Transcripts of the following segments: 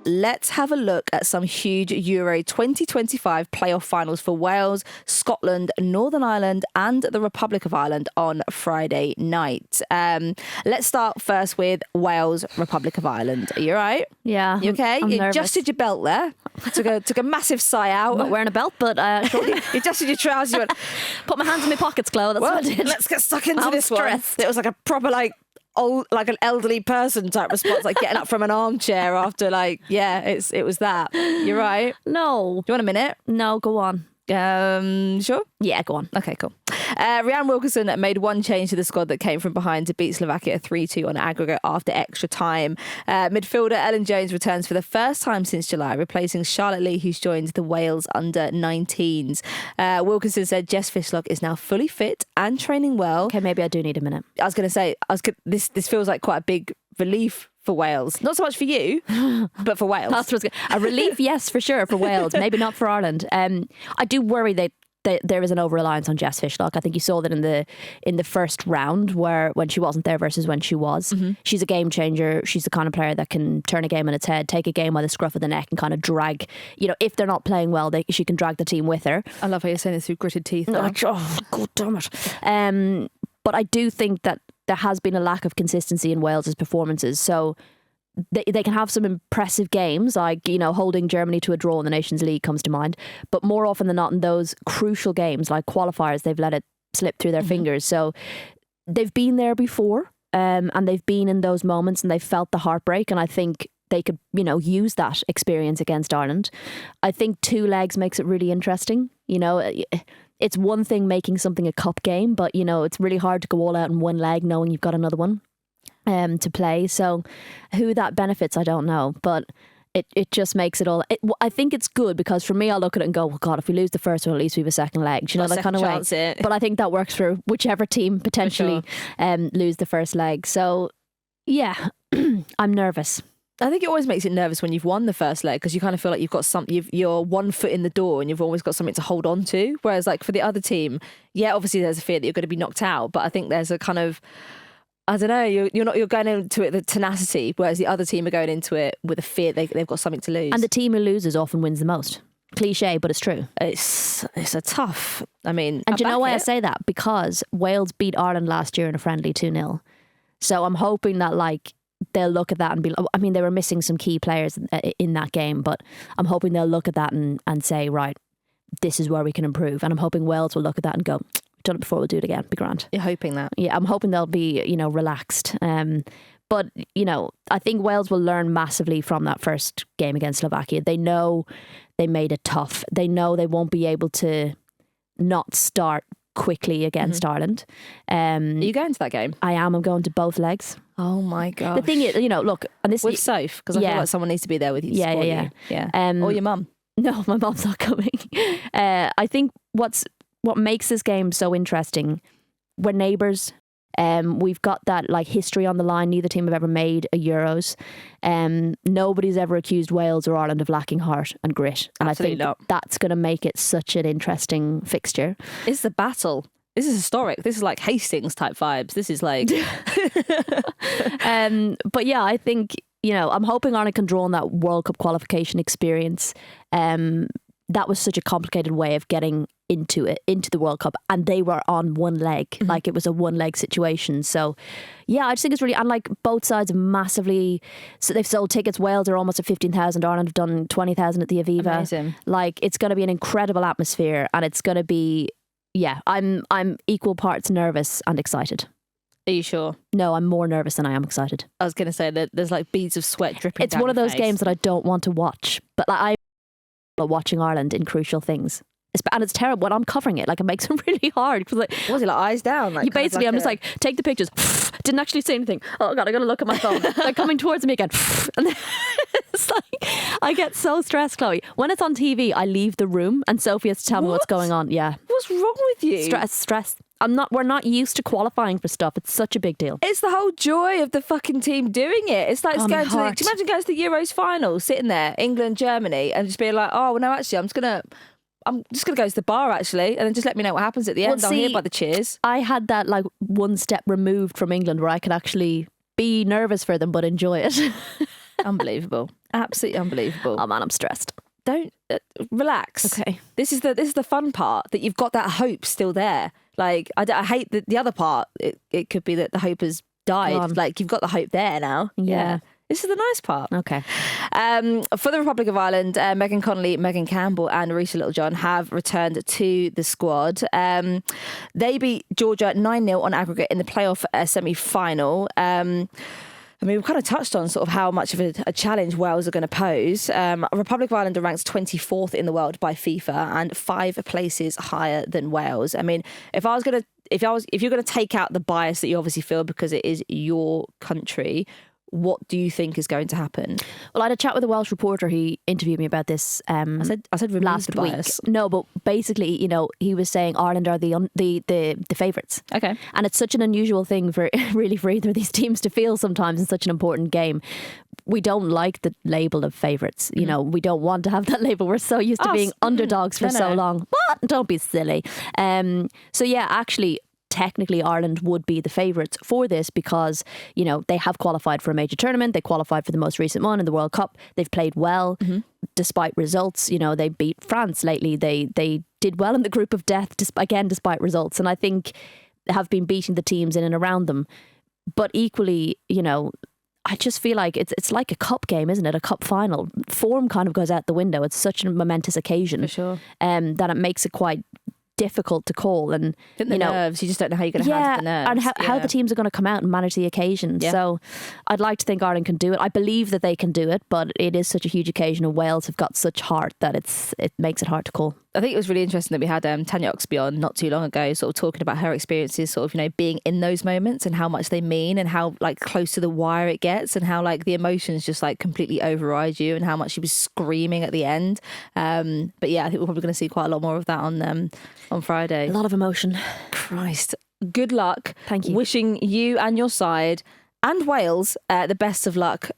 let's have a look at some huge Euro 2025 playoff finals for Wales, Scotland, Northern Ireland and the Republic of Ireland on Friday night. Let's start first with Wales, Republic of Ireland. Are you all right? Yeah. You okay? I'm You nervous. adjusted your belt there. Took a massive sigh out. I'm not wearing a belt, but You adjusted your trousers. You went, put my hands in my pockets, Chloe. That's well, what I did. let's get stuck into I'm this stressed. one. It was like a proper old, like an elderly person type response, like getting up from an armchair after it was that. You're right. No. Do you want a minute? No, go on. Sure. Yeah, go on. Okay, cool. Rhian Wilkinson made one change to the squad that came from behind to beat Slovakia 3-2 on aggregate after extra time. Midfielder Ellen Jones returns for the first time since July, replacing Charlotte Lee, who's joined the Wales under-19s. Wilkinson said Jess Fishlock is now fully fit and training well. Okay, maybe I do need a minute. I was going to say, this feels like quite a big relief for Wales. Not so much for you, but for Wales. That's what's good. A relief, yes, for sure, for Wales. Maybe not for Ireland. I do worry that there is an over-reliance on Jess Fishlock. I think you saw that in the first round when she wasn't there versus when she was. Mm-hmm. She's a game changer. She's the kind of player that can turn a game on its head, take a game by the scruff of the neck and kind of drag, if they're not playing well, she can drag the team with her. I love how you're saying this through gritted teeth. Oh, God damn it. But I do think that there has been a lack of consistency in Wales's performances. So they can have some impressive games, like, holding Germany to a draw in the Nations League comes to mind. But more often than not, in those crucial games, like qualifiers, they've let it slip through their fingers. So they've been there before, and they've been in those moments and they've felt the heartbreak. And I think they could, use that experience against Ireland. I think 2 legs makes it really interesting. It's one thing making something a cup game, but it's really hard to go all out in one leg knowing you've got another one to play. So who that benefits, I don't know, but it just makes it all. I think it's good because for me, I'll look at it and go, well, God, if we lose the first one, at least we have a second leg. Do you know, that kind of way. But I think that works for whichever team potentially lose the first leg. So yeah, I'm nervous. I think it always makes it nervous when you've won the first leg because you kind of feel like you've got you're 1 foot in the door and you've always got something to hold on to. Whereas like for the other team, yeah, obviously there's a fear that you're going to be knocked out, but I think there's a kind of, I don't know, you're going into it with tenacity, whereas the other team are going into it with a fear they've got something to lose. And the team who loses often wins the most. Cliche, but it's true. It's a tough. And do you know why I say that? Because Wales beat Ireland last year in a friendly 2-0. So I'm hoping that they'll look at that and be, they were missing some key players in that game, but I'm hoping they'll look at that and say, right, this is where we can improve. And I'm hoping Wales will look at that and go, we've done it before, we'll do it again. Be grand. You're hoping that? Yeah, I'm hoping they'll be, relaxed. But, I think Wales will learn massively from that first game against Slovakia. They know they made it tough. They know they won't be able to not start quickly against Ireland. Are you going to that game? I am. I'm going to both legs. Oh my god! The thing is, look, and this with Soph, because I feel like someone needs to be there with you. Yeah. Or your mum. No, my mum's not coming. I think what makes this game so interesting, we're neighbours. We've got that history on the line. Neither team have ever made a Euros. Nobody's ever accused Wales or Ireland of lacking heart and grit. And Absolutely I think that's going to make it such an interesting fixture. It's the battle. This is historic. This is like Hastings type vibes. This is like... But yeah, I think, I'm hoping Ireland can draw on that World Cup qualification experience. That was such a complicated way of getting into the World Cup, and they were on one leg. Like it was a one leg situation. So yeah, I just think it's really, and both sides have massively, so they've sold tickets. Wales are almost at 15,000. Ireland have done 20,000 at the Aviva. Amazing. It's going to be an incredible atmosphere, and it's going to be, yeah, I'm equal parts nervous and excited. Are you sure? No, I'm more nervous than I am excited. I was going to say that there's beads of sweat dripping It's down one of your those face. games that I don't want to watch, but I'm watching Ireland in crucial things. And it's terrible when I'm covering it. It makes it really hard. Cause was it eyes down? You basically, I'm just take the pictures. Didn't actually say anything. Oh God, I got to look at my phone. They're coming towards me again. And it's I get so stressed, Chloe. When it's on TV, I leave the room and Sophie has to tell me what's going on. Yeah. What's wrong with you? Stress. We're not used to qualifying for stuff. It's such a big deal. It's the whole joy of the fucking team doing it. It's like going to do you imagine going to the Euros final, sitting there, England, Germany, and just being like, oh, well, no, actually, I'm just going to go to the bar, actually, and then just let me know what happens at the end. I'll hear by the cheers. I had that one step removed from England where I could actually be nervous for them but enjoy it. Unbelievable. Absolutely unbelievable. Oh man, I'm stressed. Don't relax. Okay. This is the fun part, that you've got that hope still there. Like I hate the other part. It could be that the hope has died. Gone. Like you've got the hope there now. Yeah. This is the nice part. Okay. For the Republic of Ireland, Megan Connolly, Megan Campbell and Arisha Littlejohn have returned to the squad. They beat Georgia 9-0 on aggregate in the playoff semi-final. I mean, we've kind of touched on sort of how much of a challenge Wales are going to pose. Republic of Ireland are ranked 24th in the world by FIFA and 5 places higher than Wales. I mean, if you're going to take out the bias that you obviously feel because it is your country, what do you think is going to happen? Well, I had a chat with a Welsh reporter. He interviewed me about this. I said remove last the bias. week. No, but basically, he was saying Ireland are the favourites. Okay, and it's such an unusual thing for either of these teams to feel sometimes in such an important game. We don't like the label of favourites. We don't want to have that label. We're so used to being underdogs for so long. But don't be silly. So yeah, actually, technically Ireland would be the favourites for this because, they have qualified for a major tournament. They qualified for the most recent one in the World Cup. They've played well despite results. They beat France lately. They did well in the group of death, despite results. And I think have been beating the teams in and around them. But equally, I just feel like it's like a cup game, isn't it? A cup final. Form kind of goes out the window. It's such a momentous occasion. For sure. That it makes it quite difficult to call, and nerves, you just don't know how you're going to handle the nerves, and how the teams are going to come out and manage the occasion. So I'd like to think Ireland can do it. I believe that they can do it, but it is such a huge occasion, and Wales have got such heart that it makes it hard to call. I think it was really interesting that we had Tanya Oxby on not too long ago, sort of talking about her experiences, sort of, being in those moments and how much they mean and how like close to the wire it gets and how like the emotions just like completely override you and how much she was screaming at the end. But yeah, I think we're probably going to see quite a lot more of that on Friday. A lot of emotion. Christ. Good luck. Thank you. Wishing you and your side and Wales the best of luck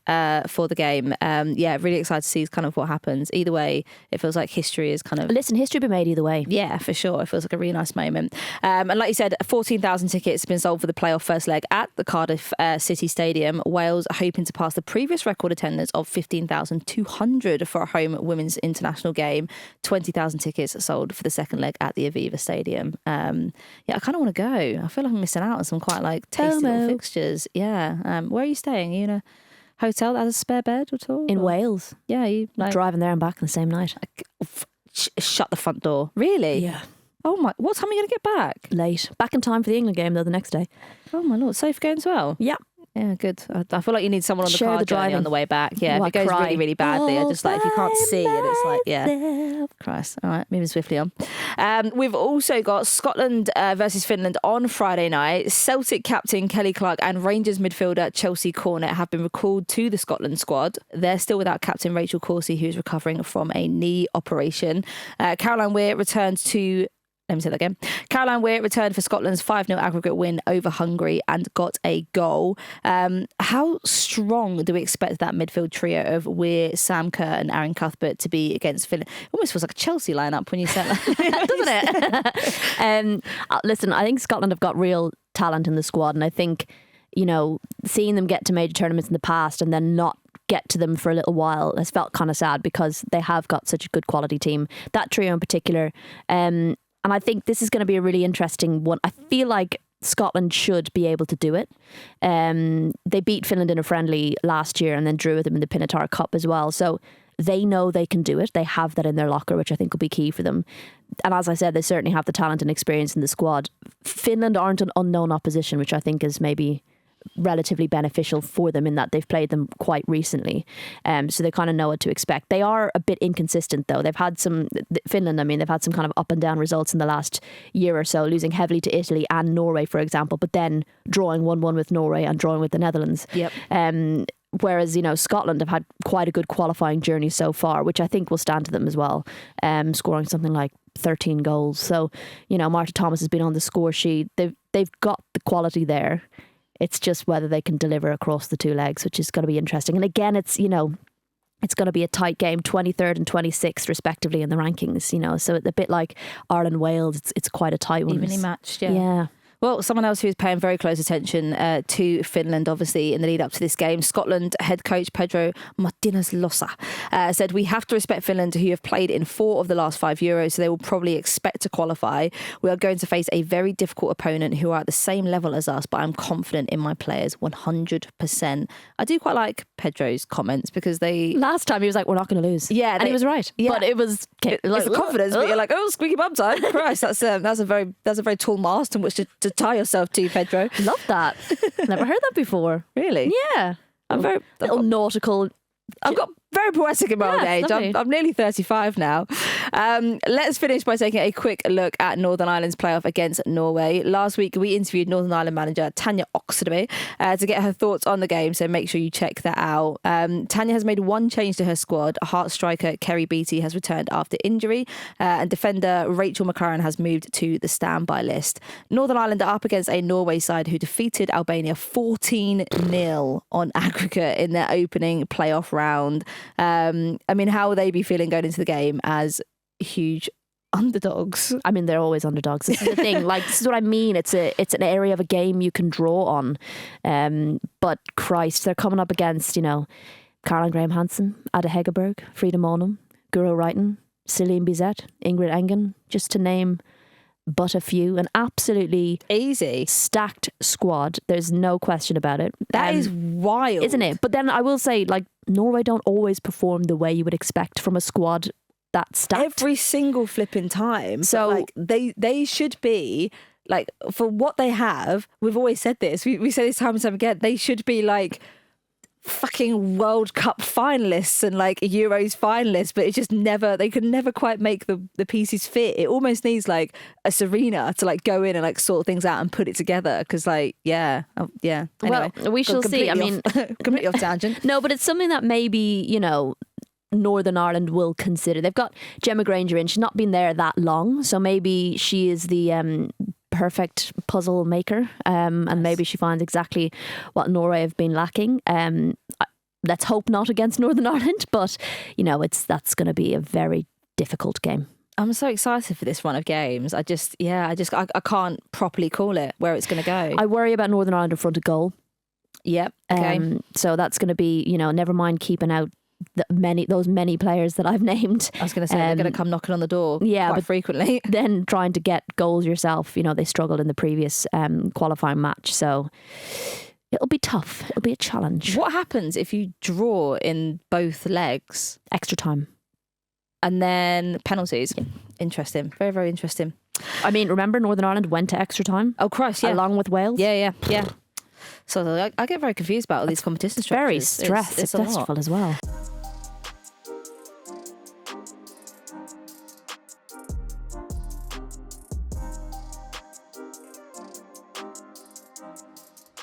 for the game. Really excited to see kind of what happens. Either way, it feels like history is kind of... Listen, history will be made either way. Yeah, for sure. It feels like a really nice moment. And like you said, 14,000 tickets have been sold for the playoff first leg at the Cardiff City Stadium. Wales are hoping to pass the previous record attendance of 15,200 for a home women's international game. 20,000 tickets sold for the second leg at the Aviva Stadium. I kind of want to go. I feel like I'm missing out on some quite like tasty little fixtures. Yeah. Where are you staying? Are you in a hotel that has a spare bed at all? In Wales. Yeah, you like driving there and back on the same night. Shut the front door. Really? Yeah. Oh my! What time are you going to get back? Late. Back in time for the England game though the next day. Oh my lord! Safe going as well. Yeah. Yeah, good. I feel like you need someone on the Share car the journey driving. on the way back. Yeah, if it goes really, really badly, I just like if you can't see and it's like, yeah. Christ. All right, moving swiftly on. We've also got Scotland versus Finland on Friday night. Celtic captain Kelly Clark and Rangers midfielder Chelsea Cornet have been recalled to the Scotland squad. They're still without captain Rachel Coursey, who's recovering from a knee operation. Caroline Weir returned to... Let me say that again. Caroline Weir returned for Scotland's 5-0 aggregate win over Hungary and got a goal. How strong do we expect that midfield trio of Weir, Sam Kerr and Aaron Cuthbert to be against Finland? It almost feels like a Chelsea lineup when you say that, doesn't it? Listen, I think Scotland have got real talent in the squad, and I think, seeing them get to major tournaments in the past and then not get to them for a little while has felt kind of sad because they have got such a good quality team. That trio in particular, and I think this is going to be a really interesting one. I feel like Scotland should be able to do it. They beat Finland in a friendly last year and then drew with them in the Pinatar Cup as well. So they know they can do it. They have that in their locker, which I think will be key for them. And as I said, they certainly have the talent and experience in the squad. Finland aren't an unknown opposition, which I think is maybe relatively beneficial for them in that they've played them quite recently, so they kind of know what to expect. They are a bit inconsistent though. They've had some Finland, they've had some kind of up and down results in the last year or so, losing heavily to Italy and Norway for example, but then drawing 1-1 with Norway and drawing with the Netherlands. Whereas Scotland have had quite a good qualifying journey so far, which I think will stand to them as well, scoring something like 13 goals. So Marta Thomas has been on the score sheet. They've got the quality there. It's just whether they can deliver across the two legs, which is going to be interesting. And again, it's going to be a tight game, 23rd and 26th respectively in the rankings, so it's a bit like Ireland-Wales. It's quite a tight one. Evenly matched, yeah. Yeah. Well, someone else who is paying very close attention to Finland, obviously, in the lead up to this game, Scotland head coach Pedro Martinez-Losa said, "We have to respect Finland, who have played in 4 of the last 5 Euros, so they will probably expect to qualify. We are going to face a very difficult opponent who are at the same level as us, but I'm confident in my players 100%. I do quite like Pedro's comments because they... Last time he was like, we're not going to lose. Yeah. And he was right. Yeah. But it was... It's the confidence, but you're like, oh, squeaky bum time. Christ, that's a very tall mast in which to tie yourself to, Pedro. Love that. Never heard that before. Really? Yeah. Nautical... I've got very poetic in my old age. I'm nearly 35 now. Let's finish by taking a quick look at Northern Ireland's playoff against Norway. Last week, we interviewed Northern Ireland manager Tanya Oxtoby to get her thoughts on the game, so make sure you check that out. Tanya has made one change to her squad. Heart striker Kerry Beattie has returned after injury, and defender Rachel McLaren has moved to the standby list. Northern Ireland are up against a Norway side who defeated Albania 14-0 on aggregate in their opening playoff round. I mean, how will they be feeling going into the game as huge underdogs? I mean, they're always underdogs. This is the thing. Like, this is what I mean. It's an area of a game you can draw on. But Christ, they're coming up against, Caroline Graham Hansen, Ada Hegerberg, Frida Monum, Guro Reiten, Celine Bizet, Ingrid Engen, just to name but a few. An absolutely easy stacked squad. There's no question about it. That is wild, isn't it? But then I will say, like, Norway don't always perform the way you would expect from a squad that stacked every single flipping time. So like they should be like, for what they have. We've always said this. We say this time and time again. They should be like fucking World Cup finalists and like Euros finalists, but it's just never, they could never quite make the pieces fit. It almost needs like a Serena to like go in and like sort things out and put it together, because like anyway, well, we shall see. I mean, completely off tangent. No, but it's something that maybe Northern Ireland will consider. They've got Gemma Granger in. She's not been there that long, so maybe she is the perfect puzzle maker, and maybe she finds exactly what Norway have been lacking. Let's hope not against Northern Ireland, but that's going to be a very difficult game. I'm so excited for this run of games. I can't properly call it where it's going to go. I worry about Northern Ireland in front of goal. Yep. Okay. So that's going to be, never mind keeping out those many players that I've named. I was going to say they're going to come knocking on the door quite frequently. Then trying to get goals yourself, they struggled in the previous qualifying match, so it'll be tough. It'll be a challenge. What happens if you draw in both legs? Extra time. And then penalties. Yeah. Interesting. Very, very interesting. I mean, remember Northern Ireland went to extra time? Oh, Christ, yeah. Along with Wales? Yeah. So I get very confused about all these competition structures. Very stressful as well.